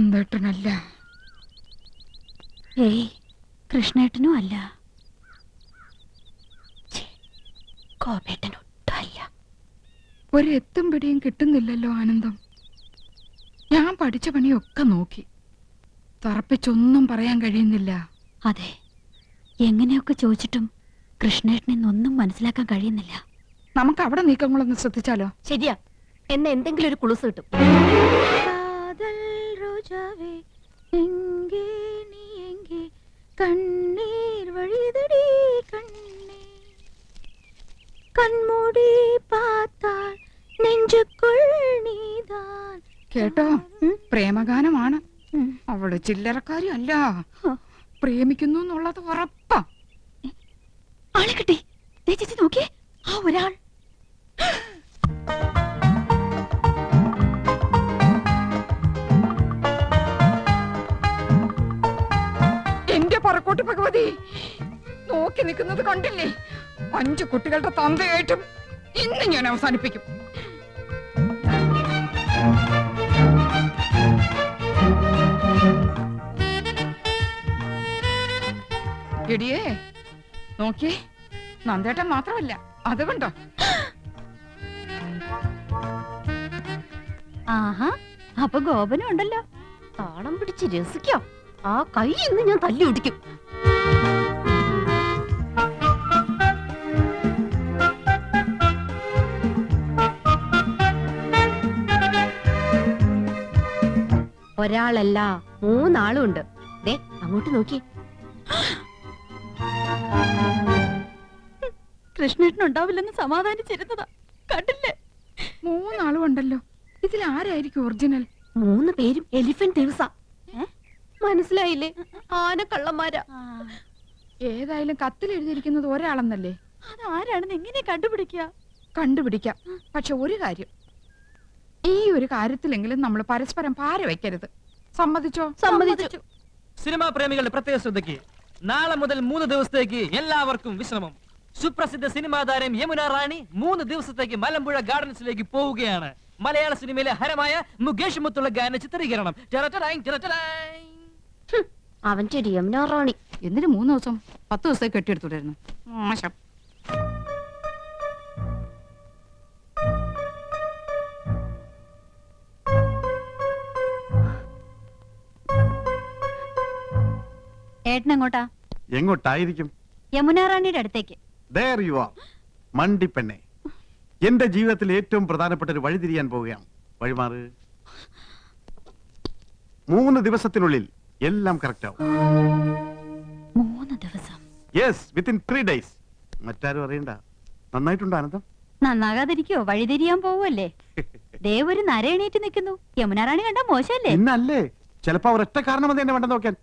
നന്ദേട്ടനല്ല. ഏയ്, കൃഷ്ണേട്ടനും അല്ല. കോപേട്ടനൊട്ടും അല്ല. ഒരെത്തും പിടിയും കിട്ടുന്നില്ലല്ലോ ആനന്ദം. ഞാൻ പഠിച്ച പണിയൊക്കെ നോക്കി, തറപ്പിച്ചൊന്നും പറയാൻ കഴിയുന്നില്ല. അതെ, എങ്ങനെയൊക്കെ ചോദിച്ചിട്ടും കൃഷ്ണേട്ടനെന്നൊന്നും മനസ്സിലാക്കാൻ കഴിയുന്നില്ല. നമുക്ക് അവിടെ നീക്കങ്ങളൊന്ന് ശ്രദ്ധിച്ചാലോ? ശരിയാ, എന്നെ എന്തെങ്കിലും ഒരു കുളുസ് കിട്ടും. കണ്ണീർ വഴിതടി കണ്ണേ, കൺമൂടി പാത്താൽ നെഞ്ചുക്കുൾ നീതാൻ. കേട്ടോ, പ്രേമഗാനമാണ്. അവള് ചില്ലറക്കാരി അല്ല, പ്രേമിക്കുന്നു എന്നുള്ളത് ഉറപ്പാ. ആളെ കിട്ടി. ചേച്ചി നോക്കിയേ, ആ ഒരാൾ. എന്റെ പറക്കോട്ട് ഭഗവതി, നോക്കി നിൽക്കുന്നത് കണ്ടില്ലേ? 5 കുട്ടികളുടെ തന്തയായിട്ടും ഇന്ന് ഞാൻ അവസാനിപ്പിക്കും. എടിയേ, നോക്കിയേ, നന്ദേട്ടൻ മാത്രമല്ല, അത് കണ്ടോ? ആഹാ, അപ്പൊ ഗോപനും ഉണ്ടല്ലോ. താളം പിടിച്ച് രസിക്കാം. ആ കൈ ഇന്ന് ഞാൻ തല്ലി ഒടിക്കും. ഒരാളല്ല, 3 ആളും ഉണ്ട്. ദേ അങ്ങോട്ട് നോക്കി. കൃഷ്ണേട്ടനുണ്ടാവില്ലെന്ന് സമാധാനിച്ചിരുന്നതാ, കണ്ടില്ലേ? 3 ആളും ഉണ്ടല്ലോ. ഇതിൽ ആരായിരിക്കും ഒറിജിനൽ? 3 പേരും എലിഫന്റ് ദിവസ. മനസ്സിലായില്ലേ? ആനക്കള്ളന്മാരാ. ഏതായാലും കത്തിൽ എഴുതിയിരിക്കുന്നത് ഒരാളെന്നല്ലേ? അതാരാണെന്ന് എങ്ങനെ കണ്ടുപിടിക്കാം. പക്ഷെ ഒരു കാര്യം, ഈ ഒരു കാര്യത്തിലെങ്കിലും നമ്മൾ പരസ്പരം പാര വെക്കരുത്. സമ്മതിച്ചോ? സമ്മതിച്ചു. സിനിമാ പ്രേമികളുടെ പ്രത്യേക ശ്രദ്ധയ്ക്ക് നാളെ മുതൽ 3 ദിവസത്തേക്ക് എല്ലാവർക്കും വിശ്രമം. സുപ്രസിദ്ധ സിനിമാ താരം യമുന റാണി 3 ദിവസത്തേക്ക് മലമ്പുഴ ഗാർഡൻസിലേക്ക് പോവുകയാണ്. മലയാള സിനിമയിലെ ഹരമായ മുകേഷ് മുത്തുള്ള ഗാന ചിത്രീകരണം. അവന്റെ യമുന റാണി എന്തിനു 3 ദിവസം? 10 ദിവസത്തേക്ക് കെട്ടിയെടുത്തുണ്ടായിരുന്നു. മോശം. ഏട്ടനെങ്ങോട്ടാ? എങ്ങോട്ടായിരിക്കും? യമുന റാണിയുടെ അടുത്തേക്ക്. There you are, മണ്ടിപ്പെണ്ണെ. എന്റെ ജീവിതത്തിൽ ഏറ്റവും പ്രധാനപ്പെട്ട ഒരു വഴി തിരിയാൻ പോവുകയാണ്. വഴിമാറ്. 3 ദിവസത്തിനുള്ളിൽ എല്ലാം കറക്റ്റ് ആവും. 3 ദിവസം? Yes, within 3 days. മറ്റാരും അറിയണ്ട. നന്നായിട്ടുണ്ടോ ആനന്ദം? നന്നാകാതിരിക്കോ? വഴിതിരിയാൻ പോവല്ലേ? ദേവൊരു നര എണീറ്റ് നിൽക്കുന്നു. യമുന റാണി കണ്ടാ മോശമല്ലേ? ഇന്നല്ലേ, ചിലപ്പോ ഒരൊറ്റ കാരണം അത് എന്നെ വേണ്ട നോക്കാൻ.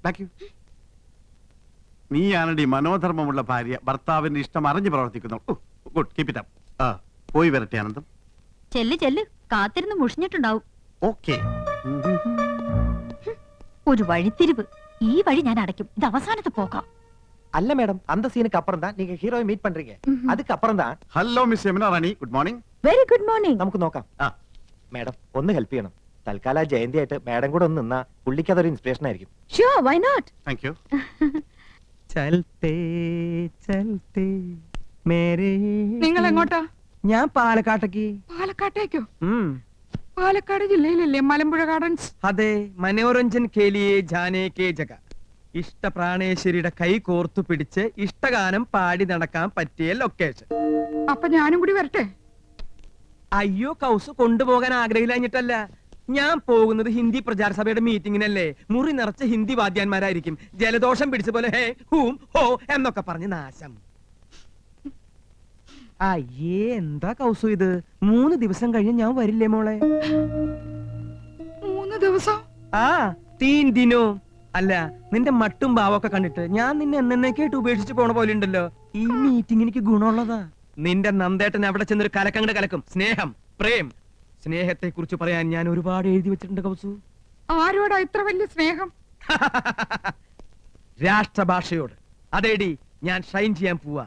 നീയാണടി മനോധർമ്മമുള്ള ഭാര്യ, ഭർത്താവിന്റെ ഇഷ്ടം അറിഞ്ഞു പ്രവർത്തിക്കുന്നു. Good, keep it up. പോയി വരട്ടെ ആനന്ദം. ചെല്ല്, കാത്തിരുന്ന് മുഷിഞ്ഞിട്ടുണ്ടാവും. ഓക്കേ. ഒരു വഴിത്തിരിവ്. ഈ വഴി ഞാൻ അടയ്ക്കും. ഇത് അവസാനത്തെ പോക്കാം. அல்ல மேடம், அந்த சீனுக்கு அப்புறம் தான் நீங்க ஹீரோவை மீட் பண்றீங்க. அதுக்கு அப்புறம் தான். Hello miss Yamuna Rani, good morning. Very good morning. നമുക്ക് നോക്കാം. മേഡം ഒന്ന് ഹെൽപ്പ് ചെയ്യണം. തൽക്കാലം ജയന്തി ആയിട്ട് മേഡം കൂടെ ഒന്ന് നിന്നാ പുള്ളിക്ക് അതൊരു ഇൻസ്പിറേഷൻ ആയിരിക്കും. Sure, why not? Thank you. ചൽത്തേ ചൽത്തേ മേരേ. നിങ്ങൾ എങ്ങോട്ടാ? ഞാൻ പാലക്കാട്ടേക്ക്. പാലക്കാട്ടേക്കോ? പാലക്കാട് ജില്ലയിലല്ലേ മലമ്പുഴ ഗാർഡൻസ്? അതെ, മനോരഞ്ജൻ കേലിയെ ജാനേ കേ ജഗ. ഇഷ്ടപ്രാണേശ്വരിയുടെ കൈ കോർത്തു പിടിച്ച് ഇഷ്ടഗാനം പാടി നടക്കാൻ പറ്റിയ ലൊക്കേഷൻ. അപ്പൊ ഞാനും കൂടി വരട്ടെ? അയ്യോ, കൗസ് കൊണ്ടുപോകാൻ ആഗ്രഹിച്ചിട്ടല്ല. ഞാൻ പോകുന്നത് ഹിന്ദി പ്രചാര സഭയുടെ മീറ്റിങ്ങിനല്ലേ. മുറി നിറച്ച ഹിന്ദി വാദ്യാന്മാരായിരിക്കും. ജലദോഷം പിടിച്ച പോലെ ഹേ ഹൂം ഹോ എന്നൊക്കെ പറഞ്ഞ് നാശം. അയ്യേ, എന്താ കൗസു ഇത്? 3 ദിവസം കഴിഞ്ഞ് ഞാൻ വരില്ലേ മോളെ? 3 ദിവസം? ആ, 3 ദിനോ. അല്ല, നിന്റെ മട്ടും ഭാവമൊക്കെ കണ്ടിട്ട് ഞാൻ നിന്നെ എന്നേക്കായിട്ട് ഉപേക്ഷിച്ച് പോണ പോലെ ഉണ്ടല്ലോ. ഈ മീറ്റിംഗ് എനിക്ക് ഗുണമുള്ളതാ. നിന്റെ നന്ദേട്ടൻ അവിടെ ചെന്നൊരു കലക്കങ്ങട് കലക്കും. സ്നേഹം, പ്രേം, സ്നേഹത്തെ കുറിച്ച് പറയാൻ ഞാൻ ഒരുപാട് എഴുതി വെച്ചിട്ടുണ്ട് കൗസു. ആരോടാ ഇത്ര വലിയ സ്നേഹം? രാഷ്ട്രഭാഷയോട്. അതേടി, ഞാൻ ഷൈൻ ചെയ്യാൻ പോവാ.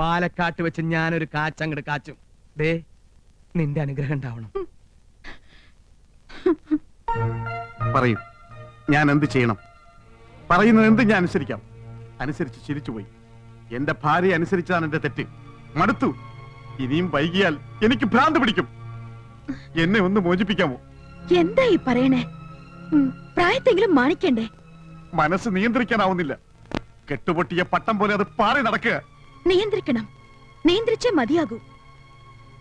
പാലക്കാട്ട് വെച്ച് ഞാനൊരു കാച്ചങ്ങട് കാച്ചും. ദേ, നിന്റെ അനുഗ്രഹം ഉണ്ടാവണം. പറയൂ, ഞാൻ എന്ത് ചെയ്യണം? പറയുന്നത് എന്ത് ഞാൻ അനുസരിക്കാം. അനുസരിച്ച് ചിരിച്ചുപോയി. എന്റെ ഭാര്യ അനുസരിച്ചതാണ് എന്റെ തെറ്റ്. മടുത്തു. ഇനിയും വൈകിയാൽ എനിക്ക് ഭ്രാന്ത് പിടിക്കും. എന്നെ ഒന്ന് മോചിപ്പിക്കാമോ? എന്താ ഈ പറയണേ? പ്രായത്തെങ്കിലും മാണിക്കണ്ടേ? മനസ്സ് നിയന്ത്രിക്കാനാവുന്നില്ല. കെട്ടുപൊട്ടിയ പട്ടം പോലെ അത് പാറി നടക്കുക. നിയന്ത്രിക്കണം. നിയന്ത്രിച്ചേ മതിയാകൂ.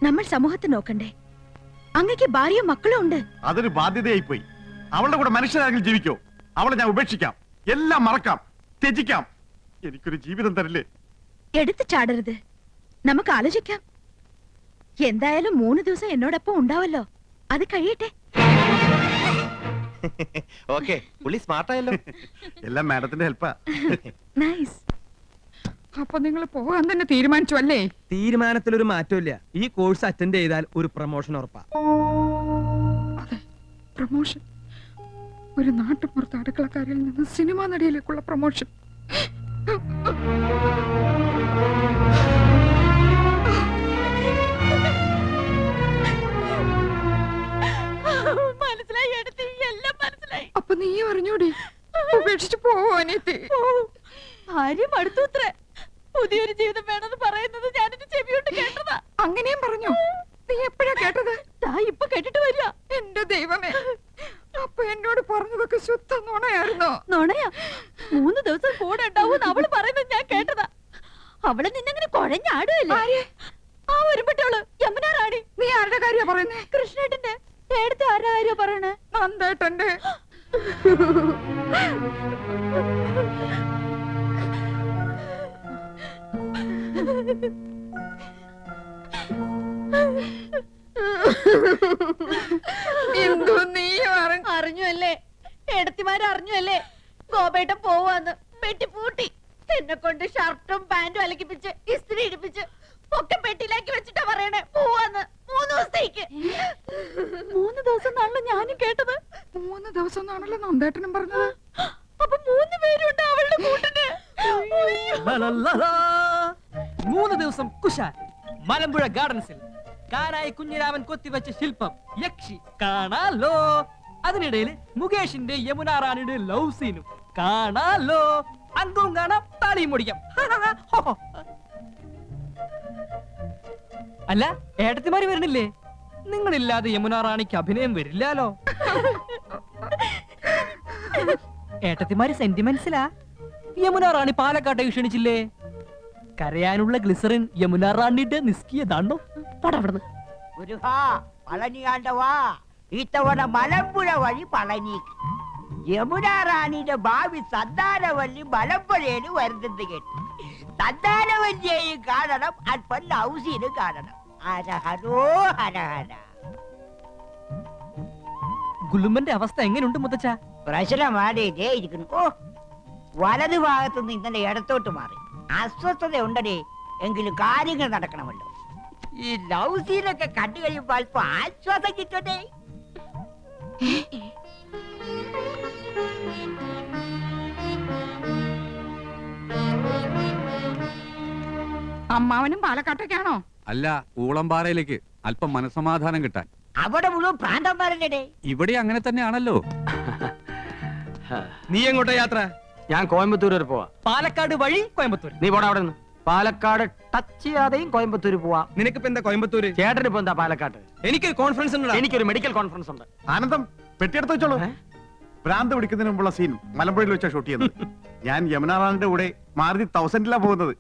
നമ്മൾ സമൂഹത്തെ നോക്കണ്ടേ? അങ്ങക്ക് ഭാര്യയും മക്കളും ഉണ്ട്. അതൊരു ബാധ്യതയായി പോയി. അവളുടെ കൂടെ മനുഷ്യരാണെങ്കിൽ ജീവിക്കോ? അവളെ ഞാൻ ഉപേക്ഷിക്കാം, എല്ലാം മറക്കാം, ത്യജിക്കാം. എനിക്കൊരു ജീവിതം തരില്ലേ? എടുത്തു ചാടരുത്. നമുക്ക് ആലോചിക്കാം. എന്തായാലും 3 ദിവസം എന്നോടൊപ്പം ഉണ്ടാവല്ലോ. അത് കഴിയട്ടെ. ഓക്കെ, പുള്ളി സ്മാർട്ടായല്ലോ. എല്ലാം മാഡത്തിന്റെ ഹെൽപ്പാ. നൈസ്. അപ്പൊ നിങ്ങൾ പോകാൻ തന്നെ തീരുമാനിച്ചു അല്ലേ? തീരുമാനത്തിലൊരു മാറ്റമില്ല. ഈ കോഴ്സ് അറ്റൻഡ് ചെയ്താൽ ഒരു പ്രൊമോഷൻ ഉറപ്പാ. അതെ, പ്രൊമോഷൻ. ഒരു നാട്ടുപുറത്ത് അടുക്കളക്കാരിൽ നിന്ന് സിനിമാ നടിയിലേക്കുള്ള പ്രൊമോഷൻ. മനസ്സിലായി എടുത്തി, എല്ലാം മനസ്സിലായി. അപ്പൊ നീ അറിഞ്ഞൂടി ഉപേക്ഷിച്ച് പോവാനേത്തി? ഭാര്യ മടുത്തൂത്രേ. പുതിയൊരു ജീവിതം വേണമെന്ന് പറയുന്നത് ഞാനെന്റെ ചെവിയോട്ട് കേട്ടതാ. അങ്ങനെയും പറഞ്ഞു? നീ എപ്പോഴാ കേട്ടത്? ഇപ്പൊ കേട്ടിട്ട് വരിക. എന്റെ ദൈവമേ, അപ്പൊ എന്നോട് പറഞ്ഞതൊക്കെ ശുദ്ധ നുണയായിരുന്നോ? നുണയാ? 3 ദിവസം കൂടെ ഉണ്ടാവും അവള് പറയുന്നത് ഞാൻ കേട്ടതാ. അവള് നിന്നങ്ങനെ കുഴഞ്ഞാടുകയല്ലേ? ആ ഒരുപെട്ടവള് യമുന റാണി. നീ ആരുടെ കാര്യ പറയുന്നേ? കൃഷ്ണേട്ടന്റെ. എടുത്ത് ആരുടെ കാര്യ പറയണേ? നന്ദേട്ടന്റെ. എന്തോ നീ അറിഞ്ഞു അല്ലേ? എടത്തിമാരറിഞ്ഞു അല്ലേ? ഗോപേട്ടൻ പോവാന്ന് പെട്ടി പൂട്ടി എന്നെ കൊണ്ട് ഷർട്ടും പാന്റും അലക്കിപ്പിച്ച് ഇസ്ത്രി ഇടിപ്പിച്ച് ഒക്കെ പെട്ടിയിലാക്കി വെച്ചിട്ടാ പറയണേ പോവാന്ന്. 3 ദിവസത്തേക്ക്. 3 ദിവസം നാണല്ലോ ഞാനും കേട്ടത്. 3 ദിവസം എന്നാണല്ലോ നന്ദേട്ടനും പറഞ്ഞത്. അപ്പൊ 3 പേരുണ്ട് അവളുടെ കൂട്ടിന്. 3 ദിവസം കുശാൽ മലമ്പുഴ ഗാർഡൻസിൽ കാനായി കുഞ്ഞിരാമൻ കൊത്തിവെച്ച ശില്പം യക്ഷി കാണാലോ. അതിനിടയിൽ മുകേഷിന്റെ യമുന റാണിയുടെ ലവ് സീനും കാണാലോ. അങ്കവും കാണാം, താളിയും മുടിക്കാം. അല്ല, ഏട്ടത്തിമാര് വരണില്ലേ? നിങ്ങളില്ലാതെ യമുന റാണിക്ക് അഭിനയം വരില്ലാലോ. ഏട്ടത്തിമാര് സെന്റിമെന്റ്സിലാ. യമുന റാണി പാലക്കാട്ടെ ക്ഷണിച്ചില്ലേ? കരയാനുള്ള ഗ്ലിസറിൻ യമുന റാണിയുടെ നിസ്കിയതാണോ? പടവിടുന്ന് പളനിയാണ്ടവാ ഇത്തവണ മലമ്പുഴ വഴി പളനിക്ക്. യമുന റാണിയുടെ ഭാവി സന്താനവല്ലി മലമ്പുഴയിൽ വരുന്നത് കേട്ടു. സന്താനവല്ലിയെയും കാണണം, അല്പം ലൗസിനും കാണണം. ഹരഹരോ ഹരഹര. ഗുലുമന്റെ അവസ്ഥ എങ്ങനെയുണ്ട് മുത്തച്ഛ? പ്രശ്നമാടേ ഇരിക്കുന്നു. ഓ, വലതു ഭാഗത്തുനിന്ന് ഇന്നലെ ഇടത്തോട്ട് മാറി. അസ്വസ്ഥത ഉണ്ടടേ, എങ്കിലും കാര്യങ്ങൾ നടക്കണമല്ലോ. ഈ ലവ് സീനൊക്കെ കണ്ടു കഴിയുമ്പോൾ അല്പം ആശ്വാസം കിട്ടട്ടെ. അമ്മാവനും പാലക്കാട്ടേക്കാണോ? അല്ല, ഊളംപാറയിലേക്ക് അല്പം മനസമാധാനം കിട്ടാൻ. അവിടെ മുഴുവൻ പ്രാന്തന്മാരല്ലേ? ഇവിടെ അങ്ങനെ തന്നെയാണല്ലോ. നീ എങ്ങോട്ടാ യാത്ര? ഞാൻ കോയമ്പത്തൂർ വരെ പോവാ. പാലക്കാട് വഴി കോയമ്പത്തൂർ. നീ പോടാ അവിടെ നിന്ന്. പാലക്കാട് ടച്ച് ചെയ്യാതെയും കോയമ്പത്തൂർ പോവാ. നിനക്കിപ്പോ എന്താ കോയമ്പത്തൂര്? ചേട്ടന് ഇപ്പൊ എന്താ പാലക്കാട്? എനിക്കൊരു കോൺഫറൻസ് ഉണ്ട്. എനിക്കൊരു മെഡിക്കൽ കോൺഫറൻസ് ഉണ്ട്. ആനന്ദം, പെട്ടിയെടുത്ത് വെച്ചോളൂ. ഭ്രാന്ത് പിടിക്കുന്നതിന് മുമ്പുള്ള സീൻ മലമ്പുഴയിൽ വെച്ചാ ഷൂട്ട് ചെയ്യുന്നത്. ഞാൻ യമുന റാണിന്റെ കൂടെ മാരുതി 1000 പോകുന്നത്.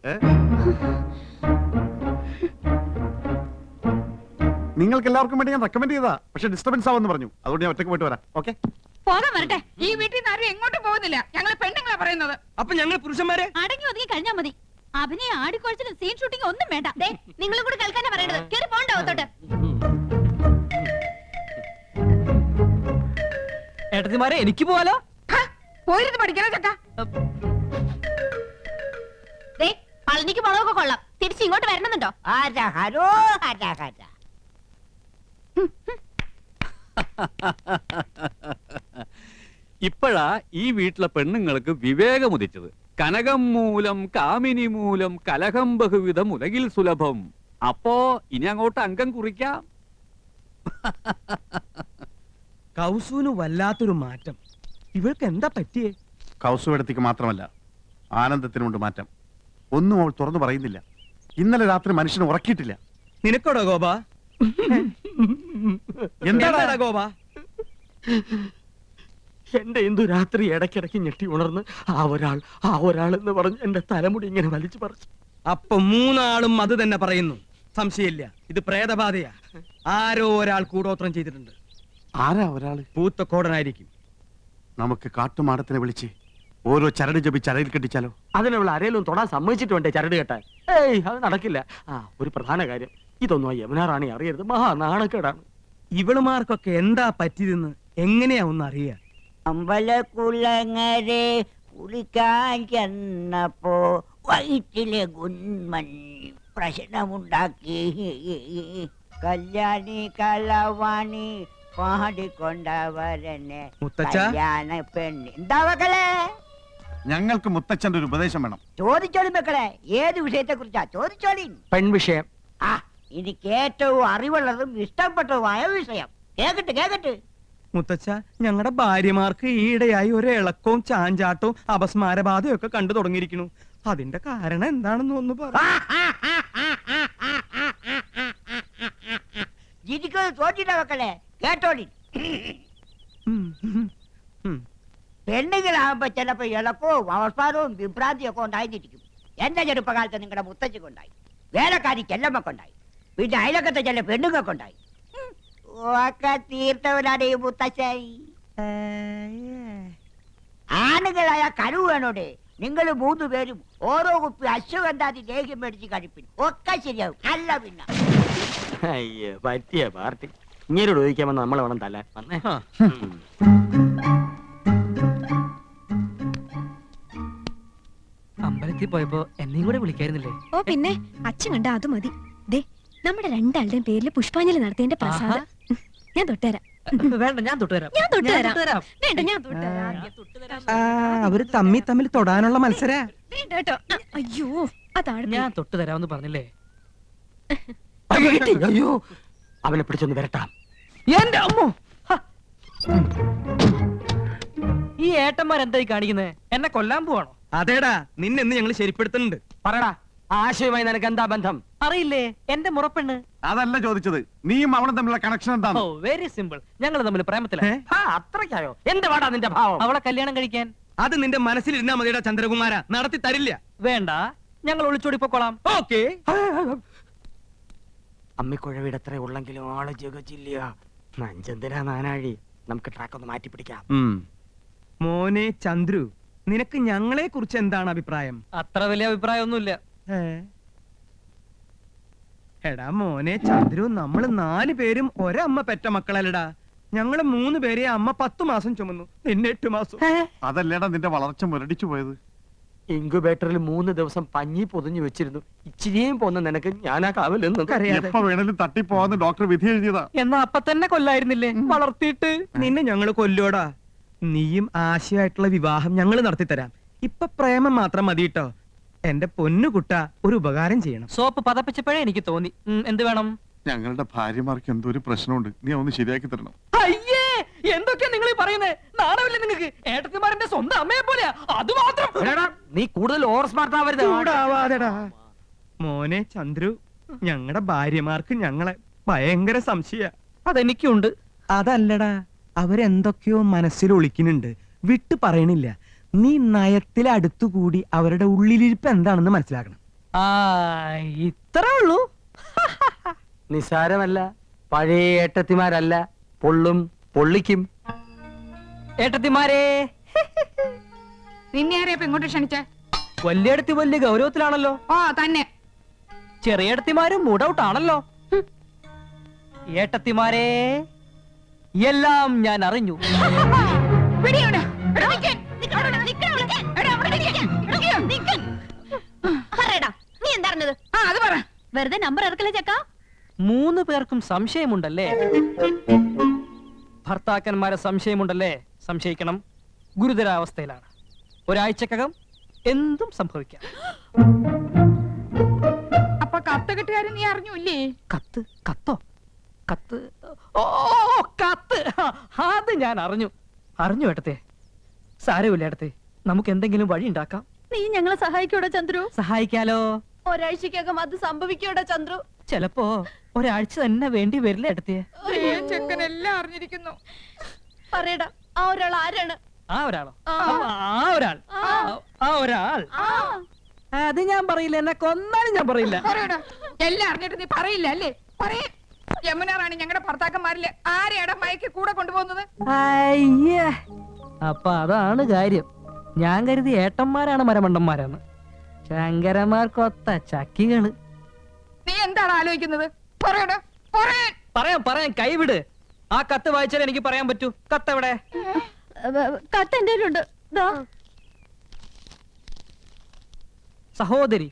നിങ്ങൾക്ക് എല്ലാവർക്കും വേണ്ടി ഞാൻ റെക്കമെൻഡ് ചെയ്താ, പക്ഷെ ഡിസ്റ്റർബൻസ് ആവെന്ന് പറഞ്ഞു. അതുകൊണ്ട് ഞാൻ ഒറ്റയ്ക്ക് പോയിട്ട് വരാം. ഓക്കെ, പോകാൻ വരട്ടെ. ഈ വീട്ടിൽ നിന്ന് ആരും എങ്ങോട്ടും പോകുന്നില്ല. ഞങ്ങൾ പെണ്ണുങ്ങളാ പറയുന്നത്. അപ്പൊ ഞങ്ങൾ പുരുഷന്മാരെ അടങ്ങി ഒതുങ്ങി കഴിഞ്ഞാ മതി. അഭിനയം ആടിക്കൊഴിച്ചിലും സീൻ ഷൂട്ടിംഗ് ഒന്നും വേണ്ട. നിങ്ങളും കൂടി കേൾക്കാനാ പറയണത്. കേറി പോണ്ടാവത്തോട്ട്. ഏട്ടത്തിമാരെ എനിക്ക് പോവാലോ. പോയിരുന്നു പഠിക്കണ ചക്ക. പളനിക്ക് മുളകൊക്കെ കൊള്ളാം. തിരിച്ച് ഇങ്ങോട്ട് വരണമെന്നുണ്ടോ? ഹരഹരോ ഹരഹര. ഇപ്പോഴാ ഈ വീട്ടിലെ പെണ്ണുങ്ങൾക്ക് വിവേകമുദിച്ചത്. കനകം മൂലം കാമിനി മൂലം കലഹം ബഹുവിധം ഉലകിൽ സുലഭം. അപ്പോ ഇനി അങ്ങോട്ട് അംഗം കുറിക്കാം. കൗസുവിന് വല്ലാത്തൊരു മാറ്റം. ഇവൾക്ക് എന്താ പറ്റിയേ? കൗസുവെടുത്തിക്ക് മാത്രമല്ല ആനന്ദത്തിനുണ്ട് മാറ്റം. ഒന്നും അവൾ തുറന്നു പറയുന്നില്ല. ഇന്നലെ രാത്രി മനുഷ്യനെ ഉറക്കിയിട്ടില്ല. നിനക്കോടോ ഗോപ? എന്താടാ ഗോപ? എന്റെ എന്തു രാത്രി ഇടയ്ക്കിടയ്ക്ക് ഞെട്ടി ഉണർന്ന് ആ ഒരാൾ എന്ന് പറഞ്ഞ് എന്റെ തലമുടി ഇങ്ങനെ വലിച്ചു പറിച്ചു. അപ്പൊ മൂന്നാളും അത് തന്നെ പറയുന്നു. സംശയമില്ല, ഇത് പ്രേതബാധയാ. ആരോ ഒരാൾ കൂടോത്രം ചെയ്തിട്ടുണ്ട്. ആരാ ഒരാള്? പൂത്തക്കോടനായിരിക്കും. നമുക്ക് കാട്ടുമാടത്തിനെ വിളിച്ച് ഓരോ ചരട് ജപിച്ച് അരയിൽ കെട്ടിച്ചാലോ? അതിനുള്ള ആരേലും തൊടാൻ സമ്മതിച്ചിട്ട് വേണ്ടേ ചരട് കെട്ടാൻ? അത് നടക്കില്ല. ഒരു പ്രധാന കാര്യം, ഇതൊന്നും ആ യമുന റാണി അറിയരുത്. മഹാ നാണക്കേടാണ്. ഇവളുമാർക്കൊക്കെ എന്താ പറ്റിയതെന്ന് എങ്ങനെയാ ഒന്ന് അറിയാ? അമ്പലക്കുളങ്ങരെ കുളിക്കാൻ ചെന്നപ്പോ വയറ്റിലെ ഗുന്മണി പ്രശ്നമുണ്ടാക്കി. കല്യാണി കളവാണി പാടിക്കൊണ്ടവരനെ മുത്തച്ഛ? കല്യാണ പെണ്ണ്. എന്താ മക്കളെ? ഞങ്ങൾക്ക് മുത്തച്ഛന്റെ ഒരു ഉപദേശം വേണം. ചോദിച്ചോളി മക്കളെ, ഏത് വിഷയത്തെ കുറിച്ചാ ചോദിച്ചോളി. പെൺവിഷയം. എനിക്ക് ഏറ്റവും അറിവുള്ളതും ഇഷ്ടപ്പെട്ടതുമായ വിഷയം. കേക്കട്ടെ. മുത്തച്ഛ, ഞങ്ങളുടെ ഭാര്യമാർക്ക് ഈയിടെയായി ഒരു ഇളക്കവും ചാഞ്ചാട്ടവും അപസ്മാരബാധയും ഒക്കെ കണ്ടു തുടങ്ങിയിരിക്കുന്നു. അതിന്റെ കാരണം എന്താണെന്ന് ഒന്ന് പറ. ജിരിക്കുന്നത് തോറ്റിട്ട മക്കളെ, കേട്ടോളി. പെണ്ണുങ്ങളാകുമ്പോ ചിലപ്പോ ഇളക്കവും അവസ്ഥാനവും വിഭ്രാന്തിയും ഒക്കെ ഉണ്ടായിരിക്കും. എന്റെ ചെറുപ്പകാലത്ത് നിങ്ങളുടെ മുത്തച്ഛക്കുണ്ടായി, വേലക്കാരിക്ക് എല്ലമ്മക്കുണ്ടായി, പിന്നെ അയലക്കത്തെ ചില പെണ്ണുങ്ങൾക്കുണ്ടായി. ഒക്കെ തീർത്തവനാണ് ഈ മുത്തച്ഛൻ. ആണുങ്ങളായ കഴിവ് വേണോടെ. നിങ്ങൾ 3 പേരും ഓരോ കുപ്പി അശ്വഗന്ധാതി ലേഹ്യം മേടിച്ച് കഴിപ്പിൻ, ഒക്കെ ശരിയാവും. അല്ല പിന്നെ അയ്യോ, പറ്റിയ പാർട്ടി. ഇങ്ങനോട് ചോദിക്കാമെന്ന് നമ്മളെ വേണം തല്ലാൻ. വന്നേ. അമ്പലത്തിൽ പോയപ്പോ എന്നെയും കൂടെ വിളിക്കായിരുന്നില്ലേ? ഓ പിന്നെ, അച്ഛൻ കണ്ട അത് മതി. ദേ, നമ്മുടെ രണ്ടാളുടെയും പേരിൽ പുഷ്പാഞ്ജലി നടത്തിയതിന്റെ പ്രസാദം ഞാൻ തൊട്ടുതരാം. വേണ്ട, ഞാൻ തൊട്ടുതരാം. വേണ്ട, ഞാൻ തൊട്ടുതരാം. അവര് തമ്മിൽ തൊടാനുള്ള മത്സര. വേണ്ട കേട്ടോ. അയ്യോ, അതാണ് ഞാൻ തൊട്ടുതരാമെന്ന് പറഞ്ഞില്ലേ? അയ്യോ, അവനെ പിടിച്ചൊന്ന് വരട്ടാം. എന്റെ അമ്മോ! ഈ ഏട്ടന്മാരെന്തായി കാണിക്കുന്നേ? എന്നെ കൊല്ലാൻ പോവാണോ? അതേടാ, നിന്നെന്ന് ഞങ്ങൾ ശരിപ്പെടുത്തുന്നുണ്ട്. പറടാ, ആശയമായി നിനക്ക് എന്താ ബന്ധം? അറിയില്ലേ, എന്റെ മുറപ്പെണ്ണ്. അതല്ല ചോദിച്ചത്, നീയും അവളും തമ്മിലുള്ള കണക്ഷൻ എന്താണ്? ഓ, വെരി സിമ്പിൾ. ഞങ്ങൾ തമ്മിൽ പ്രേമത്തിലാണ്. അത്രയ്ക്കായോ? എന്ത് പാടാ നിന്റെ ഭാവം? അവളെ കല്യാണം കഴിക്കാൻ. അത് നിന്റെ മനസ്സിലിരുന്നാ മതിയുടെ ചന്ദ്രകുമാര, നടത്തി തരില്ല. വേണ്ട, ഞങ്ങൾ ഒളിച്ചോടി പൊക്കോളാം. ഓക്കേ. അമ്മിക്കുഴവിടെ എത്ര ഉള്ളെങ്കിലും ആള് ജഗജില്ല. നഞ്ചന്തിനാ നാനാഴി. നമുക്ക് ട്രാക്ക് ഒന്ന് മാറ്റി പിടിക്കാം. മോനെ ചന്ദ്രു, നിനക്ക് ഞങ്ങളെ കുറിച്ച് എന്താണ് അഭിപ്രായം? അത്ര വലിയ അഭിപ്രായമൊന്നുമില്ല. എടാ മോനെ ചന്ദ്രു, നമ്മള് 4 പേരും ഒരമ്മ പെറ്റ മക്കളല്ലടാ. ഞങ്ങള് 3 പേരെ അമ്മ 10 മാസം ചുമന്നു, നിന്നെ 8 മാസം. അതല്ലേടാ നിന്റെ വളർച്ച മുരടിച്ചു പോയത്. ഇൻക്യുബേറ്ററിൽ 3 ദിവസം പഞ്ഞി പൊതിഞ്ഞു വെച്ചിരുന്നു. ഇച്ചിരിയും പോന്ന നിനക്ക് ഞാനാ കാവലെന്ന്. എപ്പോ വേണേലും തട്ടിപ്പോവാന്ന് ഡോക്ടർ വിധി എഴുതിയതാ. എന്നാ അപ്പൊ തന്നെ കൊല്ലായിരുന്നില്ലേ? വളർത്തിയിട്ട് നിന്നെ ഞങ്ങള് കൊല്ലോടാ. നീയും ആശയായിട്ടുള്ള വിവാഹം ഞങ്ങൾ നടത്തിത്തരാം. ഇപ്പൊ പ്രേമം മാത്രം മതി കേട്ടോ. എന്റെ പൊന്നുകുട്ട, ഒരു ഉപകാരം ചെയ്യണം. സോപ്പ് പതപ്പിച്ചപ്പോഴേ എനിക്ക് തോന്നി. എന്ത് വേണം? ഞങ്ങളുടെ ഭാര്യമാർക്ക് എന്തോ ഒരു പ്രശ്നമുണ്ട്, നീ ഒന്ന് ശരിയാക്കി തരണം. അയ്യേ, എന്തൊക്കെയാ നിങ്ങൾ ഈ പറയുന്നത്? നാണമില്ലേ നിങ്ങൾക്ക്? ഏട്ടത്തിമാരന്റെ സ്വന്തം അമ്മയെ പോലെയാ. അത് മാത്രം. നീ കൂടുതൽ ഓവർ സ്മാർട്ട് ആവരുത്. ചൂടാവാതെടാ. മോനെ ചന്ദ്രു, ഞങ്ങളുടെ ഭാര്യമാർക്ക് ഞങ്ങളെ ഭയങ്കര സംശയ. അതെനിക്കുണ്ട്. അതല്ലടാ, അവരെന്തൊക്കെയോ മനസ്സിൽ ഒളിക്കുന്നുണ്ട്, വിട്ടു പറയണില്ല. നീ നയത്തിൽ അടുത്തുകൂടി അവരുടെ ഉള്ളിലിരിപ്പ് എന്താണെന്ന് മനസ്സിലാക്കണം. ഇത്രേ ഉള്ളൂ. നിസാരമല്ല. പഴയ ഏട്ടത്തിമാരല്ല, പൊള്ളും പൊള്ളിക്കും. ഏട്ടത്തിമാരെ, നിന്നെ ആരെയാ ഇപ്പൊ ഇങ്ങോട്ട് ക്ഷണിച്ചേ? വലിയടത്തി വലിയ ഗൗരവത്തിലാണല്ലോ. ഓ തന്നെ. ചെറിയടത്തിമാരും മൂഡൌട്ട് ആണല്ലോ. ഏട്ടത്തിമാരെ, എല്ലാം ഞാൻ അറിഞ്ഞു. നീ എന്താ വെറുതെ നമ്പർ ഇറക്കല്ലേ ചക്ക? 3 പേർക്കും സംശയമുണ്ടല്ലേ? ഭർത്താക്കന്മാരെ സംശയമുണ്ടല്ലേ? സംശയിക്കണം. ഗുരുതരാവസ്ഥയിലാണ്. ഒരാഴ്ചക്കകം എന്തും സംഭവിക്കാം. അപ്പൊ കത്ത് കെട്ടുകാരൻ നീ അറിഞ്ഞൂല്ലേ? കത്തോ? കത്ത്? ഓ, കത്ത്. അത് ഞാൻ അറിഞ്ഞു. ഏട്ടത്തെ. സാരമില്ല ഏടത്തെ, നമുക്ക് എന്തെങ്കിലും വഴി ഉണ്ടാക്കാം. നീ ഞങ്ങളെ സഹായിക്കൂടാ ചന്ദ്രു? സഹായിക്കാലോ. ഒരാഴ്ചക്കകം അത് സംഭവിക്കൂടാ ചന്ദ്രു? ചിലപ്പോ ഒരാഴ്ച തന്നെ വേണ്ടി വരില്ല ഏടത്തെ. ചെക്കൻ എല്ലാം അറിഞ്ഞിരിക്കുന്നു. പറയടാ, ആ ഒരാൾ ആരാണ്? ആ ഒരാളോ? ആ. ആ ഒരാൾ, ആ ഒരാൾ ആ, അത് ഞാൻ പറയില്ല. എന്നെ കൊന്നാലും ഞാൻ പറയില്ല. പറയടാ, എല്ലാം അറിഞ്ഞിട്ട് നീ പറയില്ല അല്ലേ? പറയേ. യമുന റാണി ഞങ്ങളുടെ ഭർത്താക്കന്മാരില് ആരെയാടാ മയക്കി കൂടെ കൊണ്ടുപോകുന്നത്? അയ്യേ, അപ്പൊ അതാണ് കാര്യം. ഞാൻ കരുതി ഏട്ടന്മാരാണ് മരമണ്ടന്മാരെന്ന്. ശങ്കരന്മാർക്കൊത്ത ചക്കികള്. നീ എന്താണ് ആലോചിക്കുന്നത്? പറയടാ, പറയാൻ. പറയാം, കൈവിട്. ആ കത്ത് വായിച്ചാൽ എനിക്ക് പറയാൻ പറ്റൂ. കത്ത് എവിടെ? കത്ത് എന്റെ കയ്യിലുണ്ട്. ദാ. സഹോദരി,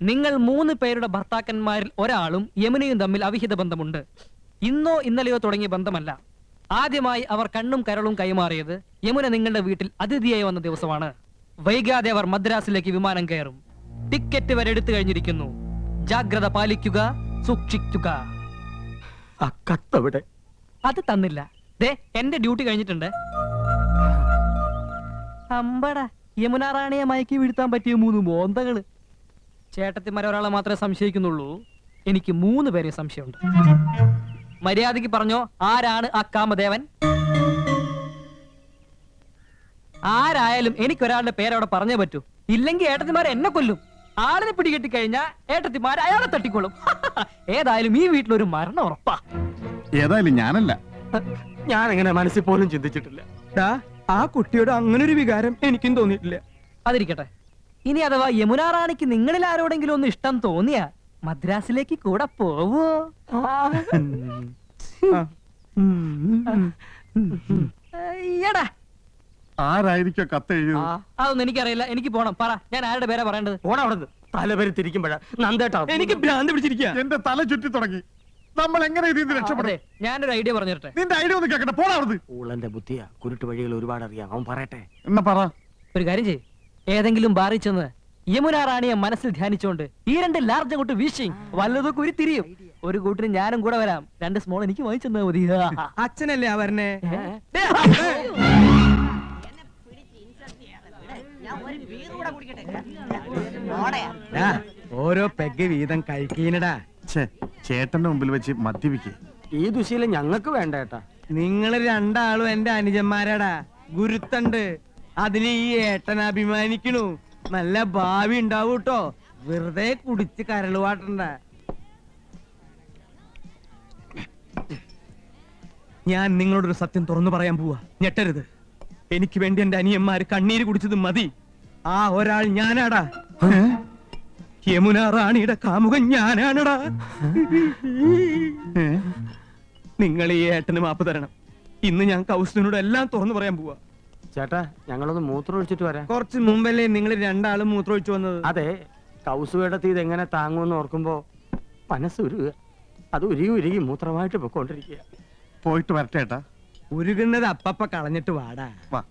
നിങ്ങൾ 3 പേരുടെ ഭർത്താക്കന്മാരിൽ ഒരാളും യമുനയും തമ്മിൽ അവിഹിത ബന്ധമുണ്ട്. ഇന്നോ ഇന്നലെയോ തുടങ്ങിയ ബന്ധമല്ല. ആദ്യമായി അവർ കണ്ണും കരളും കൈമാറിയത് യമുന നിങ്ങളുടെ വീട്ടിൽ അതിഥിയായി വന്ന ദിവസമാണ്. വൈകാതെ അവർ മദ്രാസിലേക്ക് വിമാനം കയറും. ടിക്കറ്റ് വരെ എടുത്തു കഴിഞ്ഞിരിക്കുന്നു. ജാഗ്രത പാലിക്കുക, സൂക്ഷിക്കുക. ആ കത്തവിടെ? അത് തന്നില്ല. ദേ, എന്റെ ഡ്യൂട്ടി കഴിഞ്ഞിട്ടുണ്ട്. അമ്പട, യമുന റാണിയെ മയക്കി വീഴ്ത്താൻ പറ്റിയ 3 മോന്തകള്. ചേട്ടത്തിമാരെ ഒരാളെ മാത്രമേ സംശയിക്കുന്നുള്ളൂ. എനിക്ക് 3 പേരെ സംശയമുണ്ട്. മര്യാദയ്ക്ക് പറഞ്ഞോ, ആരാണ് ആ കാമദേവൻ? ആരായാലും എനിക്കൊരാളുടെ പേരവിടെ പറഞ്ഞേ പറ്റൂ. ഇല്ലെങ്കിൽ ഏട്ടത്തിമാരെ എന്നെ കൊല്ലും. ആളിനെ പിടികെട്ടി കഴിഞ്ഞാ ഏട്ടത്തിമാർ അയാളെ തട്ടിക്കൊള്ളും. ഏതായാലും ഈ വീട്ടിലൊരു മരണം ഉറപ്പാ. ഏതായാലും ഞാനല്ല. ഞാൻ അങ്ങനെ മനസ്സിൽ പോലും ചിന്തിച്ചിട്ടില്ല. ഡാ, ആ കുട്ടിയോട് അങ്ങനെ ഒരു വികാരം എനിക്കും തോന്നിയിട്ടില്ല. അതിരിക്കട്ടെ. ഇനി അഥവാ യമുന റാണിക്ക് നിങ്ങളിൽ ആരോടെങ്കിലും ഒന്ന് ഇഷ്ടം തോന്നിയാ മദ്രാസിലേക്ക് കൂടെ പോവോ? എടാ, ആരായിരിക്കോ കത്ത് എഴുതിയത്? അതൊന്നും എനിക്കറിയില്ല. എനിക്ക് പോണം. പറ, ഞാൻ ആരുടെ പേരാ പറയേണ്ടത്? ഓണം അവിടെ തലവരി തിരിക്കുമ്പോഴാ നന്ദേട്ടാ എനിക്ക് ഭ്രാന്ത് പിടിച്ചിരിക്കുക. എന്റെ തല ചുറ്റി തുടങ്ങി. നമ്മൾ എങ്ങനെ ഇതിൽ നിന്ന് രക്ഷപ്പെടും? അതെ, ഞാനൊരു ഐഡിയ പറഞ്ഞു തരട്ടെ. നിന്റെ ഐഡിയ ഒന്ന് കേക്കട്ടെ. പോടാ അവിടുന്ന്. ഊളന്റെ ബുദ്ധിയാ. കുരുട്ട് വഴികൾ ഒരുപാട് അറിയാം. അവൻ പറയട്ടെ. എന്നാ പറ. ഒരു കാര്യം ചെയ്യ്, ഏതെങ്കിലും ബാറിൽ ചെന്ന് യമുന റാണിയെ മനസ്സിൽ ധ്യാനിച്ചുകൊണ്ട് ഈ 2 ലാർജ് അങ്ങോട്ട് വീശി വല്ലതൊക്കെ ഉരുത്തിരിയും. ഒരു കൂട്ടിന് ഞാനും കൂടെ വരാം. 2 സ്മോൾ എനിക്ക് വാങ്ങിച്ചെന്നാ മതി. അച്ഛനല്ലേ ആ വരണേ? ആ, ഓരോ പെഗ് വീതം കഴിക്കീനടാ. ചേട്ടന്റെ മുമ്പിൽ വെച്ച് മദ്യപിക്കേ. ഈ ദുശീലം ഞങ്ങൾക്ക് വേണ്ട ഏട്ടാ. നിങ്ങള് 2 ആളും എന്റെ അനുജന്മാരാടാ. ഗുരുത്തണ്ട്. അതിന് ഈ ഏട്ടൻ അഭിമാനിക്കണു. നല്ല ഭാവി ഉണ്ടാവും കേട്ടോ. വെറുതെ കുടിച്ച് കരളുവാട്ടണ്ട. ഞാൻ നിങ്ങളോടൊരു സത്യം തുറന്നു പറയാൻ പോവാ. ഞെട്ടരുത്. എനിക്ക് വേണ്ടി എന്റെ അനിയന്മാര് കണ്ണീര് കുടിച്ചത് മതി. ആ ഒരാൾ ഞാനാടാ. യമുന റാണിയുടെ കാമുകൻ ഞാനാണടാ. നിങ്ങൾ ഈ ഏട്ടന് മാപ്പ് തരണം. ഇന്ന് ഞാൻ കൗസലിനോട് എല്ലാം തുറന്നു പറയാൻ പോവാ. ചേട്ടാ, ഞങ്ങളൊന്ന് മൂത്രം ഒഴിച്ചിട്ട് വരാം. കുറച്ച് മുമ്പല്ലേ നിങ്ങൾ 2 ആളും മൂത്രമൊഴിച്ചു വന്നത്? അതെ, കൗസുവേടത്തി ഇതെങ്ങനെ താങ്ങുമെന്ന് ഓർക്കുമ്പോ മനസ്സ് ഉരുക. അത് ഉരുകി മൂത്രമായിട്ട് പൊക്കോണ്ടിരിക്കുക. പോയിട്ട് വരട്ടെ ഏട്ടാ. ഉരുകുന്നത് അപ്പപ്പ കളഞ്ഞിട്ട് വാടാ. വാ.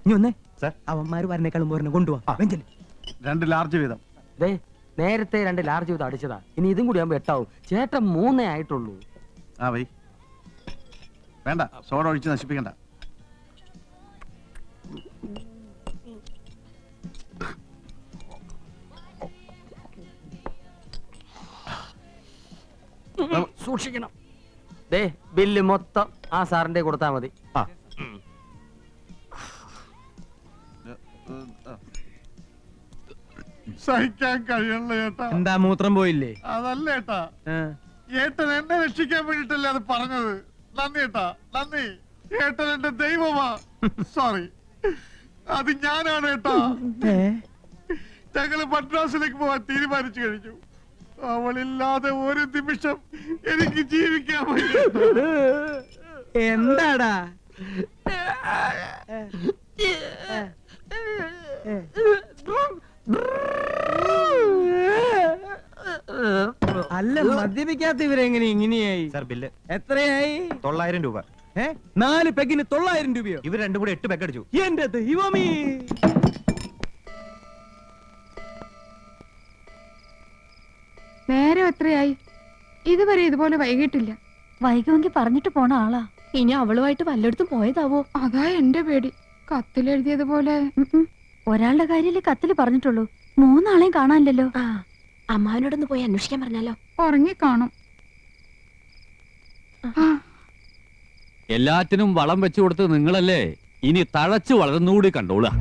ഇനി ഒന്നേ സർ. അവന്മാര് വരണേക്കാളും പോരണ കൊണ്ടുപോവാ. 2 ലാർജ് വീതം. ദേ, നേരത്തെ 2 ലാർജ് ചെയ്ത് അടിച്ചതാ. ഇനി ഇതും കൂടി ആകുമ്പോ 8 ആവും. ചേട്ടൻ 3 ആയിട്ടുള്ളൂ. ആ വൈ. വേണ്ട, സോഡ ഒഴിച്ച് നശിപ്പിക്കണ്ട. സൂക്ഷിക്കണം. ദേ, ബില്ല് മൊത്തം ആ സാറിന്റെ കൊടുത്താ മതി. സഹിക്കാൻ കഴിയണല്ലോ ഏട്ടാ. എന്താ മൂത്രം പോയില്ലേ? അതല്ല ഏട്ടാ, ആ. ഏട്ടൻ എന്നെ രക്ഷിക്കാൻ വേണ്ടിട്ടല്ലേ അത് പറഞ്ഞത്. നന്ദി ഏട്ടാ, നന്ദി. ഏട്ടൻ എന്റെ ദൈവമാ. സോറി, അത് ഞാനാണ് ഏട്ടാ. ഞങ്ങള് മദ്രാസിലേക്ക് പോവാൻ തീരുമാനിച്ചു കഴിഞ്ഞു. അവളില്ലാതെ ഒരു നിമിഷം എനിക്ക് ജീവിക്കാൻ പറ്റില്ല. എന്താടാ? അല്ല, മദ്യപിക്കാത്ത ഇവരെങ്ങനെ ഇങ്ങനെയായി? സർ, ബില്ല് എത്രയായി? 900 രൂപ. 4 പെഗിന് 900 രൂപയോ? ഇവർ 2 കൂടി 8 പെഗ് അടിച്ചു. എന്റെ ദൈവമേ! നേരം എത്രയായി? ഇതുവരെ ഇതുപോലെ വൈകിട്ടില്ല. വൈകുമെങ്കിൽ പറഞ്ഞിട്ട് പോണ ആളാ. ഇനി അവളുമായിട്ട് വല്ലയിടത്തും പോയതാവോ? അതാ എന്റെ പേടി. കത്തിലെഴുതിയതുപോലെ. ഒരാളുടെ കാര്യല്ലേ കത്തില് പറഞ്ഞിട്ടുള്ളൂ. 3 ആളെയും കാണാനില്ലല്ലോ. അമ്മാവനോടൊന്ന് പോയി അന്വേഷിക്കാൻ പറഞ്ഞാലോ? ഉറങ്ങിക്കാണും. എല്ലാറ്റിനും വളം വെച്ചു കൊടുത്ത് നിങ്ങളല്ലേ, ഇനി തഴച്ചു വളർന്നുകൂടി കണ്ടോളുക.